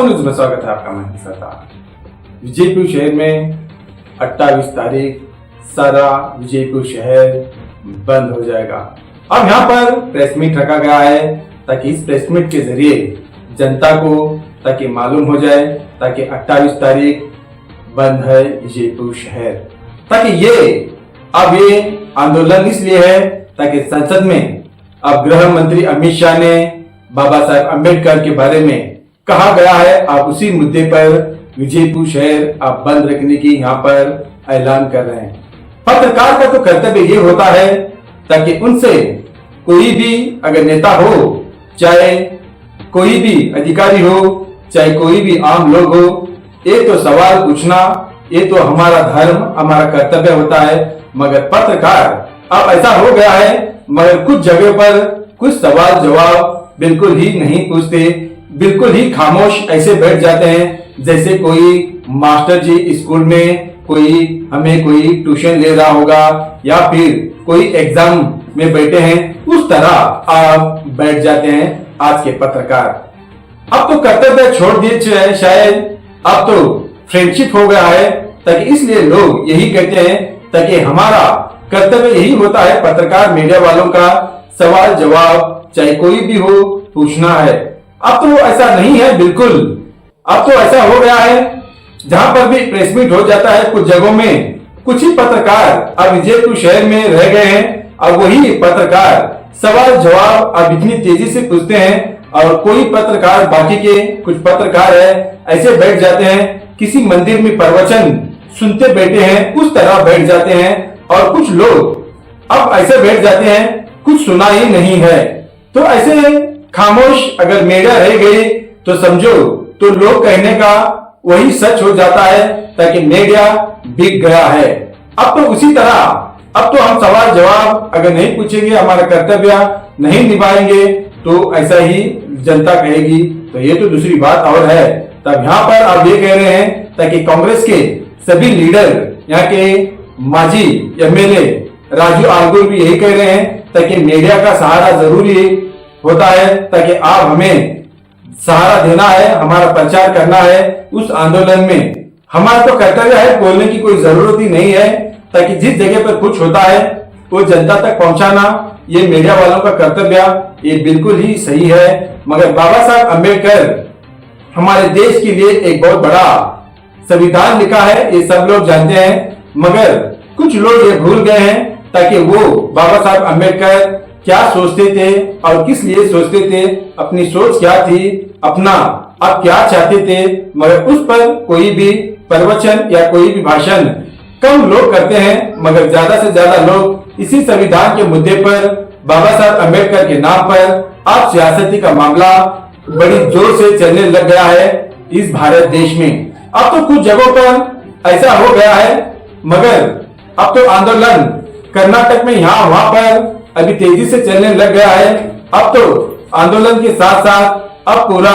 आसो न्यूज में स्वागत है आपका। मैं सरदार। विजयपुर शहर में 28 तारीख सारा विजयपुर शहर बंद हो जाएगा। अब यहाँ पर प्रेस मीट रखा गया है ताकि इस प्रेस मीट के जरिए जनता को ताकि मालूम हो जाए ताकि 28 तारीख बंद है विजयपुर शहर। ताकि ये आंदोलन इसलिए है ताकि संसद में अब गृह मंत्री अमित शाह ने बाबा साहेब अम्बेडकर के बारे में कहा गया है। आप उसी मुद्दे पर विजयपुर शहर आप बंद रखने की यहाँ पर ऐलान कर रहे हैं। पत्रकार का तो कर्तव्य ये होता है ताकि उनसे कोई भी अगर नेता हो, चाहे कोई भी अधिकारी हो, चाहे कोई भी आम लोग हो, ये तो सवाल पूछना, ये तो हमारा धर्म, हमारा कर्तव्य होता है। मगर पत्रकार अब ऐसा हो गया है, मगर कुछ जगह पर कुछ सवाल जवाब बिल्कुल ही नहीं पूछते, बिल्कुल ही खामोश ऐसे बैठ जाते हैं जैसे कोई मास्टर जी स्कूल में हमें कोई ट्यूशन ले रहा होगा या फिर कोई एग्जाम में बैठे हैं, उस तरह आप बैठ जाते हैं आज के पत्रकार। अब तो कर्तव्य छोड़ दिए शायद, अब तो फ्रेंडशिप हो गया है। ताकि इसलिए लोग यही कहते हैं ताकि हमारा कर्तव्य यही होता है पत्रकार मीडिया वालों का सवाल जवाब चाहे कोई भी हो पूछना है। अब तो ऐसा नहीं है बिल्कुल। अब तो ऐसा हो गया है जहां पर भी प्रेस मीट हो जाता है कुछ जगहों में कुछ ही पत्रकार अब विजयपुर शहर में रह गए हैं। अब वही पत्रकार सवाल जवाब अब इतनी तेजी से पूछते हैं और कोई पत्रकार बाकी के कुछ पत्रकार है ऐसे बैठ जाते हैं किसी मंदिर में प्रवचन सुनते बैठे हैं उस तरह बैठ जाते हैं। और कुछ लोग अब ऐसे बैठ जाते हैं कुछ सुना ही नहीं है। तो ऐसे खामोश अगर मीडिया रह गई तो समझो तो लोग कहने का वही सच हो जाता है ताकि मीडिया बिक गया है। अब तो उसी तरह अब तो हम सवाल जवाब अगर नहीं पूछेंगे, हमारा कर्तव्य नहीं निभाएंगे तो ऐसा ही जनता कहेगी। तो ये तो दूसरी बात और है। तब यहाँ पर आप ये कह रहे हैं ताकि कांग्रेस के सभी लीडर, यहाँ के माजी एमएलए राजू आलगुल भी यही कह रहे हैं ताकि मीडिया का सहारा जरूरी होता है ताकि आप हमें सहारा देना है, हमारा प्रचार करना है उस आंदोलन में। हमारा तो कर्तव्य है, बोलने की कोई जरूरत ही नहीं है ताकि जिस जगह पर कुछ होता है वो जनता तक पहुंचाना ये मीडिया वालों का कर्तव्य ये बिल्कुल ही सही है। मगर बाबा साहब अम्बेडकर हमारे देश के लिए एक बहुत बड़ा संविधान लिखा है, ये सब लोग जानते हैं। मगर कुछ लोग ये भूल गए हैं ताकि वो बाबा साहब अम्बेडकर क्या सोचते थे और किस लिए सोचते थे, अपनी सोच क्या थी, अपना अब क्या चाहते थे। मगर उस पर कोई भी प्रवचन या कोई भी भाषण कम लोग करते हैं। मगर ज्यादा से ज्यादा लोग इसी संविधान के मुद्दे पर बाबा साहब अम्बेडकर के नाम पर अब सियासती का मामला बड़ी जोर से चलने लग गया है इस भारत देश में। अब तो कुछ जगहों पर ऐसा हो गया है, मगर अब तो आंदोलन कर्नाटक में यहाँ वहां पर अभी तेजी से चलने लग गया है। अब तो आंदोलन के साथ साथ अब पूरा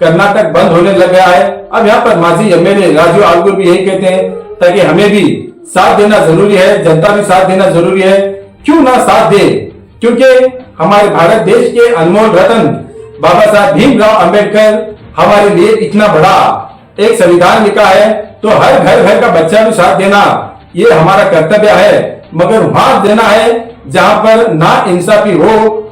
कर्नाटक बंद होने लग गया है। अब यहाँ पर माजी एमएलए राजू आलगुल भी यही कहते हैं ताकि हमें भी साथ देना जरूरी है, जनता भी साथ देना जरूरी है। क्यों ना साथ दे, क्योंकि हमारे भारत देश के अनमोल रत्न बाबा साहब भीमराव अम्बेडकर हमारे लिए इतना बड़ा एक संविधान लिखा है तो हर घर का बच्चा भी साथ देना ये हमारा कर्तव्य है। मगर वहां देना है जहां पर ना इंसाफी हो,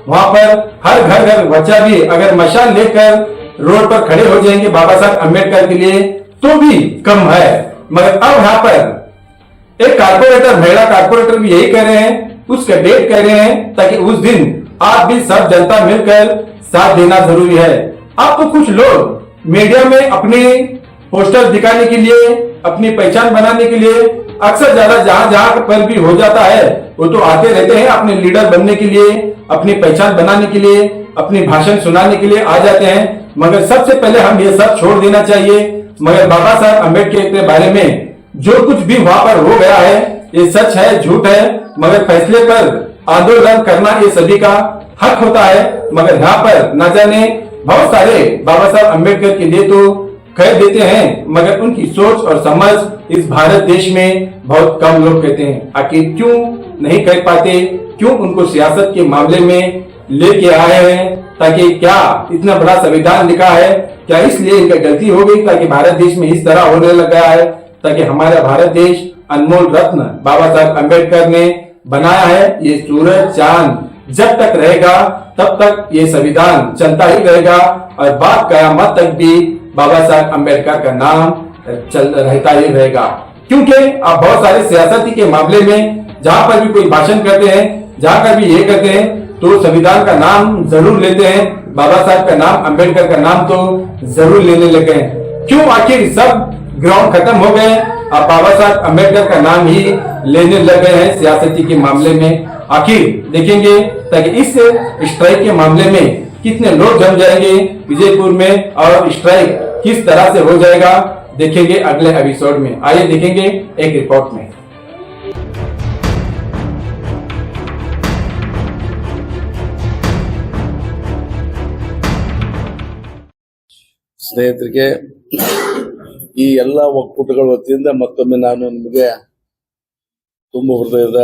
वहां पर हर घर बच्चा भी अगर मशाल लेकर रोड पर खड़े हो जाएंगे बाबा साहब अम्बेडकर के लिए तो भी कम है। मगर अब यहाँ पर एक कारपोरेटर, महिला कारपोरेटर भी यही कह रहे हैं, उसका डेट कह रहे हैं ताकि उस दिन आप भी सब जनता मिलकर साथ देना जरूरी है। अब तो कुछ लोग मीडिया में अपने पोस्टर दिखाने के लिए, अपनी पहचान बनाने के लिए अक्सर ज्यादा जहां पर भी हो जाता है वो तो आते रहते हैं अपने लीडर बनने के लिए, अपनी पहचान बनाने के लिए, अपनी भाषण सुनाने के लिए आ जाते हैं। मगर सबसे पहले हम ये सब छोड़ देना चाहिए। मगर बाबा साहब अम्बेडकर के बारे में जो कुछ भी वहां पर हो गया है ये सच है झूठ है, मगर फैसले पर आंदोलन करना ये सभी का हक होता है। मगर यहाँ पर न जाने बहुत सारे बाबा साहब अम्बेडकर के लिए तो कह देते हैं मगर उनकी सोच और समझ इस भारत देश में बहुत कम लोग कहते हैं। आखिर क्यों नहीं कह पाते, क्यों उनको सियासत के मामले में लेके आए हैं ताकि क्या इतना बड़ा संविधान लिखा है, क्या इसलिए इनका गलती हो गई ताकि भारत देश में इस तरह होने लगा है, ताकि हमारा भारत देश अनमोल रत्न बाबा साहब अम्बेडकर ने बनाया है। ये सूरज चांद जब तक रहेगा तब तक ये संविधान चलता ही रहेगा और बात कयामत तक भी बाबा साहब अम्बेडकर का नाम चल रहता ही रहेगा। क्योंकि आप बहुत सारे सियासती के मामले में जहां पर भी कोई भाषण करते हैं, जहां पर भी ये करते हैं, तो संविधान का नाम जरूर लेते हैं, बाबा साहब का नाम, अम्बेडकर का नाम तो जरूर लेने लगे हैं। क्यों? आखिर सब ग्राउंड खत्म हो गए, अब बाबा साहब अम्बेडकर का नाम ही लेने लगे हैं सियासती के मामले में। आखिर देखेंगे ताकि इस स्ट्राइक के मामले में कितने लोग जम जाएंगे विजयपुर में और स्ट्राइक किस तरह से हो जाएगा, देखेंगे अगले एपिसोड में। आइए देखेंगे एक रिपोर्ट में। ಸ್ನೇಹಿತರಿಗೆ ಈ ಎಲ್ಲ ಒಕ್ಕೂಟಗಳ ವತಿಯಿಂದ ಮತ್ತೊಮ್ಮೆ ನಾನು ನಿಮಗೆ ತುಂಬ ಹೃದಯದ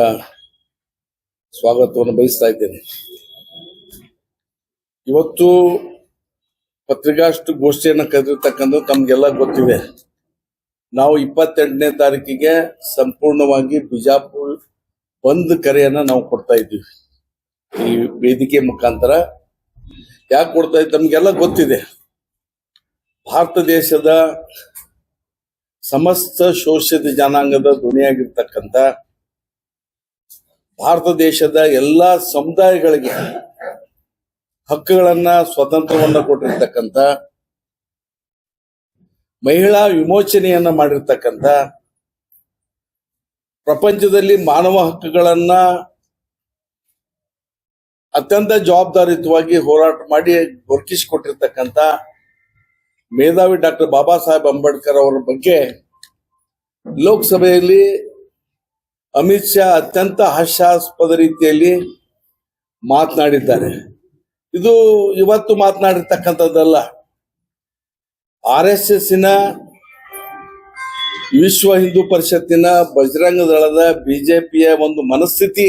ಸ್ವಾಗತವನ್ನು ಬಯಸ್ತಾ ಇದ್ದೇನೆ. ಇವತ್ತು ಪತ್ರಿಕಾಗೋಷ್ಠಿಯನ್ನು ಕರೆದಿರ್ತಕ್ಕಂಥ ತಮ್ಗೆಲ್ಲ ಗೊತ್ತಿದೆ. ನಾವು 28ನೇ ತಾರೀಕಿಗೆ ಸಂಪೂರ್ಣವಾಗಿ ಬಿಜಾಪುರ ಬಂದ್ ಕರೆಯನ್ನ ನಾವು ಕೊಡ್ತಾ ಇದ್ದೀವಿ ಈ ವೇದಿಕೆ ಮುಖಾಂತರ. ಯಾಕೆ ಕೊಡ್ತಾ ಇದ್ದೀವಿ ತಮ್ಗೆಲ್ಲ ಗೊತ್ತಿದೆ. ಭಾರತ ದೇಶದ ಸಮಸ್ತ ಶೋಷಿತ ಜನಾಂಗದ ಧ್ವನಿಯಾಗಿರ್ತಕ್ಕಂಥ ಭಾರತ ದೇಶದ ಎಲ್ಲಾ ಸಮುದಾಯಗಳಿಗೆ ಹಕ್ಕುಗಳನ್ನ, ಸ್ವತಂತ್ರವನ್ನ ಕೊಟ್ಟಿರ್ತಕ್ಕಂಥ, ಮಹಿಳಾ ವಿಮೋಚನೆಯನ್ನ ಮಾಡಿರ್ತಕ್ಕಂಥ, ಪ್ರಪಂಚದಲ್ಲಿ ಮಾನವ ಹಕ್ಕುಗಳನ್ನ ಅತ್ಯಂತ ಜವಾಬ್ದಾರಿಯುತವಾಗಿ ಹೋರಾಟ ಮಾಡಿ ದೊರಕಿಸಿಕೊಟ್ಟಿರ್ತಕ್ಕಂಥ ಮೇಧಾವಿ ಡಾಕ್ಟರ್ ಬಾಬಾ ಸಾಹೇಬ್ ಅಂಬೇಡ್ಕರ್ ಅವರ ಬಗ್ಗೆ ಲೋಕಸಭೆಯಲ್ಲಿ ಅಮಿತ್ ಶಾ ಅತ್ಯಂತ ಹಾಸ್ಯಾಸ್ಪದ ರೀತಿಯಲ್ಲಿ ಮಾತನಾಡಿದ್ದಾರೆ. ಇದು ಇವತ್ತು ಮಾತನಾಡಿರ್ತಕ್ಕಂಥದ್ದಲ್ಲ. RSS ವಿಶ್ವ ಹಿಂದೂ ಪರಿಷತ್ತಿನ, ಬಜರಂಗ ದಳದ, ಬಿಜೆಪಿಯ ಒಂದು ಮನಸ್ಥಿತಿ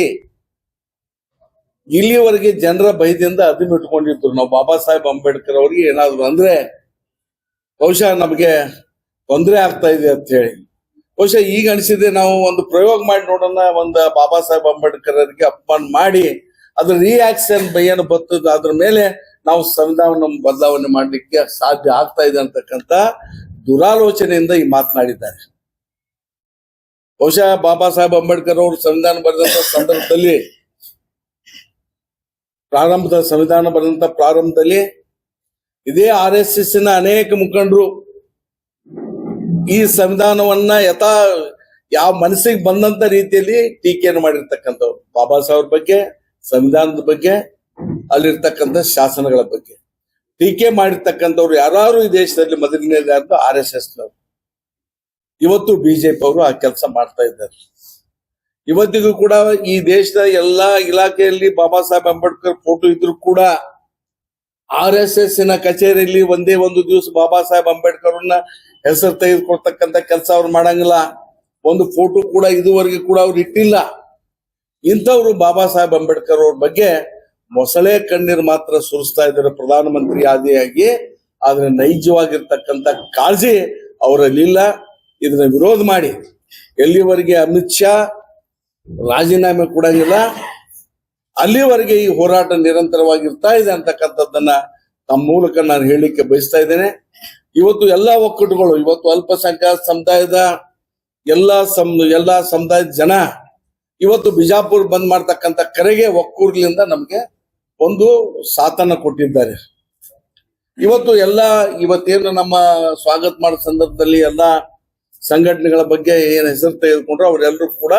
ಇಲ್ಲಿವರೆಗೆ ಜನರ ಭಯದಿಂದ ಅದಿಮಿಟ್ಕೊಂಡಿದ್ರು. ನಾವು ಬಾಬಾ ಸಾಹೇಬ್ ಅಂಬೇಡ್ಕರ್ ಅವರಿಗೆ ಏನಾದ್ರು ಅಂದ್ರೆ ಬಹುಶಃ ನಮಗೆ ತೊಂದರೆ ಆಗ್ತಾ ಇದೆ ಅಂತ ಹೇಳಿ, ಬಹುಶಃ ಈಗ ಅನಿಸಿದೆ ನಾವು ಒಂದು ಪ್ರಯೋಗ ಮಾಡಿ ನೋಡೋಣ, ಒಂದು ಬಾಬಾ ಸಾಹೇಬ್ ಅಂಬೇಡ್ಕರ್ ಅವರಿಗೆ ಅಪಮಾನ ಮಾಡಿ ಅದ್ರ ರಿಯಾಕ್ಷನ್ ಏನು ಬರ್ತದ ಅದ್ರ ಮೇಲೆ ನಾವು ಸಂವಿಧಾನ ಬದಲಾವಣೆ ಮಾಡಲಿಕ್ಕೆ ಸಾಧ್ಯ ಆಗ್ತಾ ಇದೆ ಅಂತಕ್ಕಂಥ ದುರಾಲೋಚನೆಯಿಂದ ಈ ಮಾತನಾಡಿದ್ದಾರೆ. ಬಹುಶಃ ಬಾಬಾ ಸಾಹೇಬ್ ಅಂಬೇಡ್ಕರ್ ಅವರು ಸಂವಿಧಾನ ಬರೆದಂತ ಸಂದರ್ಭದಲ್ಲಿ, ಸಂವಿಧಾನ ಬರೆದಂತ ಪ್ರಾರಂಭದಲ್ಲಿ ಇದೇ RSS ಅನೇಕ ಮುಖಂಡರು ಈ ಸಂವಿಧಾನವನ್ನ ಯಾವ ಮನಸ್ಸಿಗೆ ಬಂದಂತ ರೀತಿಯಲ್ಲಿ ಟೀಕೆಯನ್ನು ಮಾಡಿರ್ತಕ್ಕಂಥವ್ರು. ಬಾಬಾ ಸಾಹೇಬ್ ಬಗ್ಗೆ, ಸಂವಿಧಾನದ ಬಗ್ಗೆ, ಅಲ್ಲಿರ್ತಕ್ಕಂಥ ಶಾಸನಗಳ ಬಗ್ಗೆ ಟೀಕೆ ಮಾಡಿರ್ತಕ್ಕಂಥವ್ರು ಯಾರು ಈ ದೇಶದಲ್ಲಿ ಮೊದಲನೇದಾದ್ರು RSS ನವರು. ಇವತ್ತು ಬಿಜೆಪಿ ಅವರು ಆ ಕೆಲಸ ಮಾಡ್ತಾ ಇದ್ದಾರೆ. ಇವತ್ತಿಗೂ ಕೂಡ ಈ ದೇಶದ ಎಲ್ಲಾ ಇಲಾಖೆಯಲ್ಲಿ ಬಾಬಾ ಸಾಹೇಬ್ ಅಂಬೇಡ್ಕರ್ ಫೋಟೋ ಇದ್ರು ಕೂಡ RSS ಕಚೇರಿಯಲ್ಲಿ ಒಂದೇ ಒಂದು ದಿವಸ ಬಾಬಾ ಸಾಹೇಬ್ ಅಂಬೇಡ್ಕರ್ ಹೆಸರು ತೆಗೆದುಕೊಳ್ತಕ್ಕಂಥ ಕೆಲಸ ಅವ್ರು ಮಾಡಂಗಿಲ್ಲ. ಒಂದು ಫೋಟೋ ಕೂಡ ಇದುವರೆಗೆ ಕೂಡ ಅವ್ರು ಇಟ್ಟಿಲ್ಲ. ಇಂಥವ್ರು ಬಾಬಾ ಸಾಹೇಬ್ ಅಂಬೇಡ್ಕರ್ ಅವ್ರ ಬಗ್ಗೆ ಮೊಸಳೆ ಕಣ್ಣೀರು ಮಾತ್ರ ಸುರಿಸ್ತಾ ಇದ್ದಾರೆ ಪ್ರಧಾನಮಂತ್ರಿ ಆದಿಯಾಗಿ. ಆದ್ರೆ ನೈಜವಾಗಿರ್ತಕ್ಕಂಥ ಕಾಳಜಿ ಅವರಲ್ಲಿಲ್ಲ. ಇದನ್ನ ವಿರೋಧ ಮಾಡಿ ಎಲ್ಲಿವರೆಗೆ ಅಮಿತ್ ಶಾ ರಾಜೀನಾಮೆ ಕೊಡಂಗಿಲ್ಲ ಅಲ್ಲಿವರೆಗೆ ಈ ಹೋರಾಟ ನಿರಂತರವಾಗಿರ್ತಾ ಇದೆ ಅಂತಕ್ಕಂಥದ್ದನ್ನ ತಮ್ಮ ಮೂಲಕ ನಾನು ಹೇಳಲಿಕ್ಕೆ ಬಯಸ್ತಾ ಇದ್ದೇನೆ. ಇವತ್ತು ಎಲ್ಲಾ ಒಕ್ಕೂಟಗಳು, ಇವತ್ತು ಅಲ್ಪಸಂಖ್ಯಾತ ಸಮುದಾಯದ ಎಲ್ಲಾ ಸಮುದಾಯದ ಜನ ಇವತ್ತು ಬಿಜಾಪುರ ಬಂದ್ ಮಾಡ್ತಕ್ಕಂಥ ಕರೆಗೆ ಒಕ್ಕೂರ್ಲಿಂದ ನಮ್ಗೆ ಒಂದು ಸಾಥನ್ನ ಕೊಟ್ಟಿದ್ದಾರೆ. ಇವತ್ತೇನು ನಮ್ಮ ಸ್ವಾಗತ ಮಾಡೋ ಸಂದರ್ಭದಲ್ಲಿ ಎಲ್ಲಾ ಸಂಘಟನೆಗಳ ಬಗ್ಗೆ ಏನ್ ಹೆಸರು ತೆಗೆದುಕೊಂಡ್ರು ಅವರೆಲ್ಲರೂ ಕೂಡ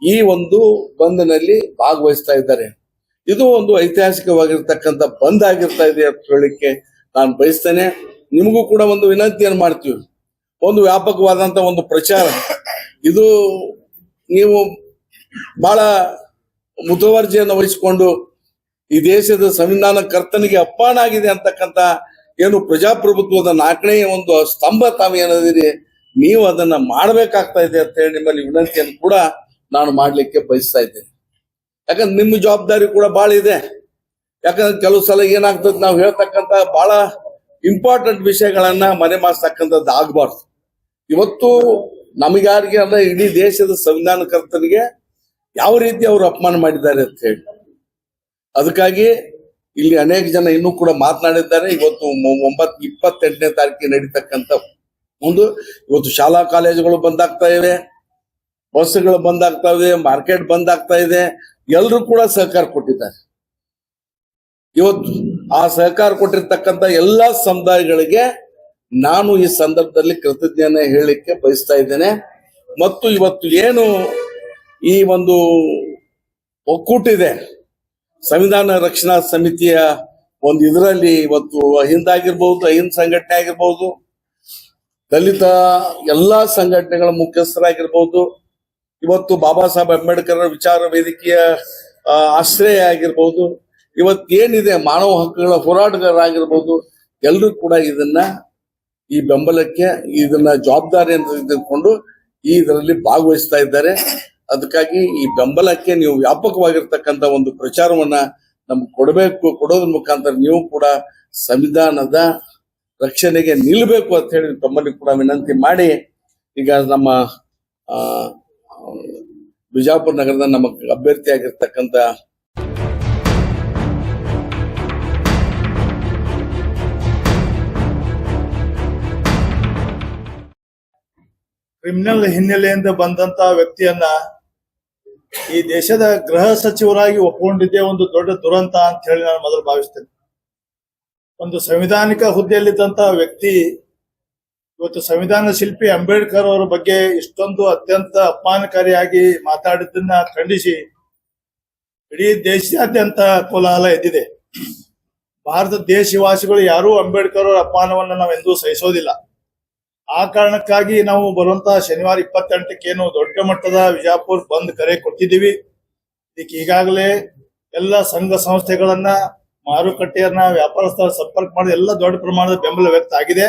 ಈ ಒಂದು ಬಂದ್ನಲ್ಲಿ ಭಾಗವಹಿಸ್ತಾ ಇದ್ದಾರೆ. ಇದು ಒಂದು ಐತಿಹಾಸಿಕವಾಗಿರ್ತಕ್ಕಂಥ ಬಂದ್ ಆಗಿರ್ತಾ ಇದೆ ಅಂತ ಹೇಳಲಿಕ್ಕೆ ನಾನು ಬಯಸ್ತೇನೆ. ನಿಮಗೂ ಕೂಡ ಒಂದು ವಿನಂತಿಯನ್ನು ಮಾಡ್ತೀವಿ. ಒಂದು ವ್ಯಾಪಕವಾದಂತ ಒಂದು ಪ್ರಚಾರ, ಇದು ನೀವು ಬಹಳ ಮುತುವರ್ಜಿಯನ್ನು ವಹಿಸಿಕೊಂಡು ಈ ದೇಶದ ಸಂವಿಧಾನ ಕರ್ತನಿಗೆ ಅಪ್ಪಣೆ ಆಗಿದೆ ಅಂತಕ್ಕಂಥ ಏನು ಪ್ರಜಾಪ್ರಭುತ್ವದ 4ನೇ ಒಂದು ಸ್ತಂಭ ತಾವೇನದಿರಿ, ನೀವು ಅದನ್ನ ಮಾಡಬೇಕಾಗ್ತಾ ಇದೆ ಅಂತ ಹೇಳಿ ನಿಮ್ಮಲ್ಲಿ ವಿನಂತಿಯನ್ನು ಕೂಡ ನಾನು ಮಾಡ್ಲಿಕ್ಕೆ ಬಯಸ್ತಾ ಇದ್ದೇನೆ. ಯಾಕಂದ್ರೆ ನಿಮ್ಮ ಜವಾಬ್ದಾರಿ ಕೂಡ ಬಹಳ ಇದೆ. ಯಾಕಂದ್ರೆ ಕೆಲವು ಸಲ ಏನಾಗ್ತದೆ, ನಾವು ಹೇಳ್ತಕ್ಕಂತ ಬಹಳ ಇಂಪಾರ್ಟೆಂಟ್ ವಿಷಯಗಳನ್ನ ಮನೆ ಮಾರ್ತಕ್ಕಂಥದ್ದು ಆಗ್ಬಾರ್ದು. ಇವತ್ತು ನಮಗಾರಿಗೆ ಅಲ್ಲ, ಇಡೀ ದೇಶದ ಸಂವಿಧಾನಕರ್ತನಿಗೆ ಯಾವ ರೀತಿ ಅವರು ಅಪಮಾನ ಮಾಡಿದ್ದಾರೆ ಅಂತ ಹೇಳಿ, ಅದಕ್ಕಾಗಿ ಇಲ್ಲಿ ಅನೇಕ ಜನ ಇನ್ನೂ ಕೂಡ ಮಾತನಾಡಿದ್ದಾರೆ. ಇವತ್ತು 28ನೇ ತಾರೀಕಿಗೆ ನಡೀತಕ್ಕಂಥ ಇವತ್ತು ಶಾಲಾ ಕಾಲೇಜುಗಳು ಬಂದಾಗ್ತಾ ಇವೆ, ಬಸ್ಗಳು ಬಂದಾಗ್ತಾ ಇದೆ, ಮಾರ್ಕೆಟ್ ಬಂದಾಗ್ತಾ ಇದೆ. ಎಲ್ಲರೂ ಕೂಡ ಸಹಕಾರ ಕೊಟ್ಟಿದ್ದಾರೆ. ಇವತ್ತು ಆ ಸಹಕಾರ ಕೊಟ್ಟಿರ್ತಕ್ಕಂಥ ಎಲ್ಲಾ ಸಮುದಾಯಗಳಿಗೆ ನಾನು ಈ ಸಂದರ್ಭದಲ್ಲಿ ಕೃತಜ್ಞತೆ ಹೇಳಲಿಕ್ಕೆ ಬಯಸ್ತಾ ಇದ್ದೇನೆ. ಮತ್ತು ಇವತ್ತು ಏನು ಈ ಒಂದು ಒಕ್ಕೂಟ ಇದೆ, ಸಂವಿಧಾನ ರಕ್ಷಣಾ ಸಮಿತಿಯ ಒಂದು ಇದರಲ್ಲಿ ಇವತ್ತು ಹಿಂದಾಗಿರ್ಬಹುದು, ಅಹಿಂದ ಸಂಘಟನೆ ಆಗಿರ್ಬಹುದು, ದಲಿತ ಎಲ್ಲಾ ಸಂಘಟನೆಗಳ ಮುಖ್ಯಸ್ಥರಾಗಿರ್ಬಹುದು, ಇವತ್ತು ಬಾಬಾ ಸಾಹೇಬ್ ಅಂಬೇಡ್ಕರ್ ವಿಚಾರ ವೇದಿಕೆಯ ಆಶ್ರಯ ಆಗಿರ್ಬಹುದು, ಇವತ್ತೇನಿದೆ ಮಾನವ ಹಕ್ಕುಗಳ ಹೋರಾಟಗಾರರಾಗಿರ್ಬೋದು, ಎಲ್ಲರೂ ಕೂಡ ಈ ಬೆಂಬಲಕ್ಕೆ ಇದನ್ನ ಜವಾಬ್ದಾರಿಯನ್ನು ತೆಗೆದುಕೊಂಡು ಇದರಲ್ಲಿ ಭಾಗವಹಿಸ್ತಾ ಇದ್ದಾರೆ. ಅದಕ್ಕಾಗಿ ಈ ಬೆಂಬಲಕ್ಕೆ ನೀವು ವ್ಯಾಪಕವಾಗಿರ್ತಕ್ಕಂಥ ಒಂದು ಪ್ರಚಾರವನ್ನ ನಮ್ಗೆ ಕೊಡೋದ್ರ ಮುಖಾಂತರ ನೀವು ಕೂಡ ಸಂವಿಧಾನದ ರಕ್ಷಣೆಗೆ ನಿಲ್ಲಬೇಕು ಅಂತ ಹೇಳಿ ತಮ್ಮಲ್ಲಿ ಕೂಡ ವಿನಂತಿ ಮಾಡಿ, ಈಗ ನಮ್ಮ ಬಿಜಾಪುರ ನಗರದ ನಮ್ಮ ಅಭ್ಯರ್ಥಿಯಾಗಿರ್ತಕ್ಕಂಥ ಕ್ರಿಮಿನಲ್ ಹಿನ್ನೆಲೆಯಿಂದ ಬಂದಂತ ವ್ಯಕ್ತಿಯನ್ನ ಈ ದೇಶದ ಗೃಹ ಸಚಿವರಾಗಿ ಒಪ್ಪಿಕೊಂಡಿದ್ದೇ ಒಂದು ದೊಡ್ಡ ದುರಂತ ಅಂತ ಹೇಳಿ ನಾನು ಮೊದಲು ಭಾವಿಸ್ತೇನೆ. ಒಂದು ಸಂವಿಧಾನಿಕ ಹುದ್ದೆಯಲ್ಲಿದ್ದಂತ ವ್ಯಕ್ತಿ ಇವತ್ತು ಸಂವಿಧಾನ ಶಿಲ್ಪಿ ಅಂಬೇಡ್ಕರ್ ಅವರ ಬಗ್ಗೆ ಇಷ್ಟೊಂದು ಅತ್ಯಂತ ಅಪಮಾನಕಾರಿಯಾಗಿ ಮಾತಾಡಿದ್ದನ್ನ ಖಂಡಿಸಿ ಇಡೀ ದೇಶಾದ್ಯಂತ ಕೋಲಾಹಲ ಎದ್ದಿದೆ. ಭಾರತ ದೇಶವಾಸಿಗಳು ಯಾರೂ ಅಂಬೇಡ್ಕರ್ ಅವರ ಅಪಮಾನವನ್ನ ನಾವೆಂದೂ ಸಹಿಸೋದಿಲ್ಲ. ಆ ಕಾರಣಕ್ಕಾಗಿ ನಾವು ಬರುವಂತಹ ಶನಿವಾರ 28ಕ್ಕೇನು ದೊಡ್ಡ ಮಟ್ಟದ ವಿಜಾಪುರ ಬಂದ್ ಕರೆ ಕೊಟ್ಟಿದ್ದೀವಿ. ಇದಕ್ಕೆ ಈಗಾಗಲೇ ಎಲ್ಲ ಸಂಘ ಸಂಸ್ಥೆಗಳನ್ನ, ಮಾರುಕಟ್ಟೆಯನ್ನ, ವ್ಯಾಪಾರಸ್ಥರ ಸಂಪರ್ಕ ಮಾಡಿ ಎಲ್ಲ ದೊಡ್ಡ ಪ್ರಮಾಣದ ಬೆಂಬಲ ವ್ಯಕ್ತ ಆಗಿದೆ.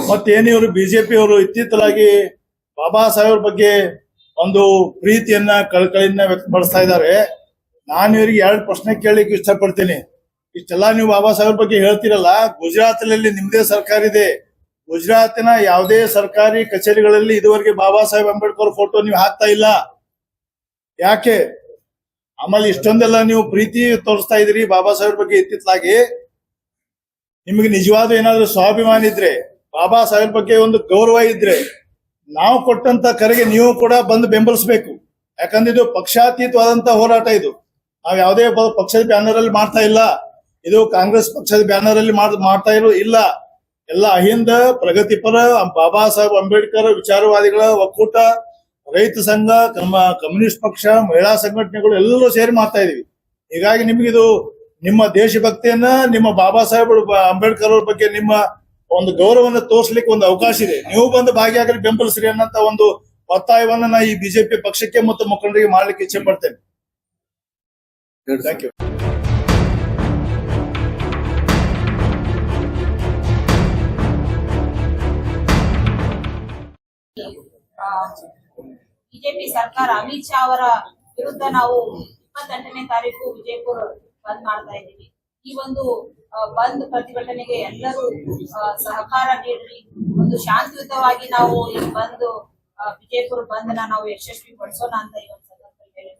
ಮತ್ತೇನು ಇವರು ಬಿಜೆಪಿ ಅವರು ಇತ್ತೀಚಲಾಗಿ ಬಾಬಾ ಸಾಹೇಬ್ರ ಬಗ್ಗೆ ಒಂದು ಪ್ರೀತಿಯನ್ನ, ಕಳಕಳಿಯನ್ನ ವ್ಯಕ್ತಪಡಿಸ್ತಾ ಇದ್ದಾರೆ. ನಾನು ಇವರಿಗೆ 2 ಪ್ರಶ್ನೆ ಕೇಳಲಿಕ್ಕೆ ಇಷ್ಟಪಡ್ತೀನಿ. ಇಷ್ಟೆಲ್ಲ ನೀವು ಬಾಬಾ ಸಾಹೇಬ್ರ ಬಗ್ಗೆ ಹೇಳ್ತೀರಲ್ಲ, ಗುಜರಾತ್ನಲ್ಲಿ ನಿಮ್ದೇ ಸರ್ಕಾರ ಇದೆ. ಗುಜರಾತಿನ ಯಾವುದೇ ಸರ್ಕಾರಿ ಕಚೇರಿಗಳಲ್ಲಿ ಇದುವರೆಗೆ ಬಾಬಾ ಸಾಹೇಬ್ ಅಂಬೇಡ್ಕರ್ ಫೋಟೋ ನೀವು ಹಾಕ್ತಾ ಇಲ್ಲ. ಯಾಕೆ? ಆಮೇಲೆ ಇಷ್ಟೊಂದೆಲ್ಲ ನೀವು ಪ್ರೀತಿ ತೋರಿಸ್ತಾ ಇದ್ರಿ ಬಾಬಾ ಸಾಹೇಬ್ ಬಗ್ಗೆ ಇತ್ತಿತ್ತಲಾಗಿ. ನಿಮಗೆ ನಿಜವಾದ ಏನಾದ್ರೂ ಸ್ವಾಭಿಮಾನ ಇದ್ರೆ, ಬಾಬಾ ಸಾಹೇಬ್ ಬಗ್ಗೆ ಒಂದು ಗೌರವ ಇದ್ರೆ, ನಾವು ಕೊಟ್ಟಂತ ಕರೆಗೆ ನೀವು ಕೂಡ ಬಂದು ಬೆಂಬಲಿಸಬೇಕು. ಯಾಕಂದ್ರೆ ಇದು ಪಕ್ಷಾತೀತವಾದಂತ ಹೋರಾಟ. ಇದು ನಾವು ಯಾವುದೇ ಪಕ್ಷದ ಬ್ಯಾನರ್ ಅಲ್ಲಿ ಮಾಡ್ತಾ ಇಲ್ಲ. ಇದು ಕಾಂಗ್ರೆಸ್ ಪಕ್ಷದ ಬ್ಯಾನರ್ ಅಲ್ಲಿ ಮಾಡ್ತಾ ಇಲ್ಲ. ಎಲ್ಲ ಅಹಿಂದ, ಪ್ರಗತಿಪರ, ಬಾಬಾ ಸಾಹೇಬ್ ಅಂಬೇಡ್ಕರ್ ವಿಚಾರವಾದಿಗಳ ಒಕ್ಕೂಟ, ರೈತ ಸಂಘ, ಕಮ್ಯುನಿಸ್ಟ್ ಪಕ್ಷ, ಮಹಿಳಾ ಸಂಘಟನೆಗಳು ಎಲ್ಲರೂ ಸೇರಿ ಮಾಡ್ತಾ ಇದೀವಿ. ಹೀಗಾಗಿ ನಿಮಗಿದು ನಿಮ್ಮ ದೇಶಭಕ್ತಿಯನ್ನ, ನಿಮ್ಮ ಬಾಬಾ ಸಾಹೇಬ್ ಅಂಬೇಡ್ಕರ್ ಅವ್ರ ಬಗ್ಗೆ ನಿಮ್ಮ ಒಂದು ಗೌರವವನ್ನು ತೋರಿಸಲಿಕ್ಕೆ ಒಂದು ಅವಕಾಶ ಇದೆ. ನೀವು ಬಂದು ಭಾಗಿಯಾಗಲಿ, ಬೆಂಬಲಿಸ್ರಿ ಅನ್ನೋಂತ ಒಂದು ಒತ್ತಾಯವನ್ನ ನಾ ಈ ಬಿಜೆಪಿ ಪಕ್ಷಕ್ಕೆ ಮತ್ತು ಮುಖಂಡರಿಗೆ ಮಾಡ್ಲಿಕ್ಕೆ ಇಚ್ಛೆ ಪಡ್ತೇನೆ. Thank you. ಬಿಜೆಪಿ ಸರ್ಕಾರ ಅಮಿತ್ ಶಾ ಅವರ ವಿರುದ್ಧ ನಾವು 28ನೇ ತಾರೀಕು ವಿಜಯಪುರ ಬಂದ್ ಮಾಡ್ತಾ ಇದ್ದೀವಿ. ಈ ಒಂದು ಬಂದ್ ಪ್ರತಿಭಟನೆಗೆ ಎಲ್ಲರೂ ಸಹಕಾರ ನೀಡ್ರಿ. ಒಂದು ಶಾಂತಿಯುತವಾಗಿ ನಾವು ಈ ವಿಜಯಪುರ ಬಂದ್ನ ನಾವು ಯಶಸ್ವಿ ಪಡಿಸೋಣ ಅಂತ ಈ ಒಂದು ಸಂದರ್ಭದಲ್ಲಿ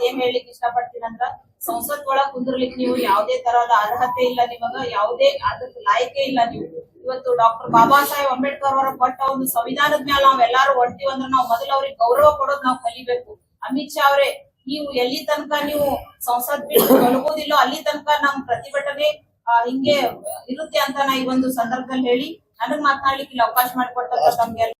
ಏನ್ ಹೇಳಿಕ್ ಇಷ್ಟಪಡ್ತೀನಿ ಅಂದ್ರ, ಸಂಸತ್ ಒಳಗ್ ಕುಂದ್ರಲಿಕ್ಕೆ ನೀವು ಯಾವುದೇ ತರಹದ ಅರ್ಹತೆ ಇಲ್ಲ, ನಿಮಗ ಯಾವುದೇ ಅದಕ್ಕೆ ಲಾಯಕೆ ಇಲ್ಲ. ನೀವು ಇವತ್ತು ಡಾಕ್ಟರ್ ಬಾಬಾ ಸಾಹೇಬ್ ಅಂಬೇಡ್ಕರ್ ಅವರ ಕೊಟ್ಟ ಒಂದು ಸಂವಿಧಾನದ ಮೇಲೆ ನಾವೆಲ್ಲಾರು ಹೊಂಟಿವಿ ಅಂದ್ರೆ ನಾವು ಮೊದಲು ಅವ್ರಿಗೆ ಗೌರವ ಕೊಡೋದು ನಾವು ಕಲಿಬೇಕು. ಅಮಿತ್ ಶಾ ಅವರೇ, ನೀವು ಎಲ್ಲಿ ತನಕ ನೀವು ಸಂಸತ್ ಬಿಟ್ಟು ತೊಲಗೋದಿಲ್ಲೋ ಅಲ್ಲಿ ತನಕ ನಮ್ ಪ್ರತಿಭಟನೆ ಹಿಂಗೆ ಇರುತ್ತೆ ಅಂತ ನಾ ಈ ಒಂದು ಸಂದರ್ಭದಲ್ಲಿ ಹೇಳಿ ನನಗ್ ಮಾತನಾಡ್ಲಿಕ್ಕೆ ಅವಕಾಶ ಮಾಡಿಕೊಟ್ಟ ತಮ್ಗೆ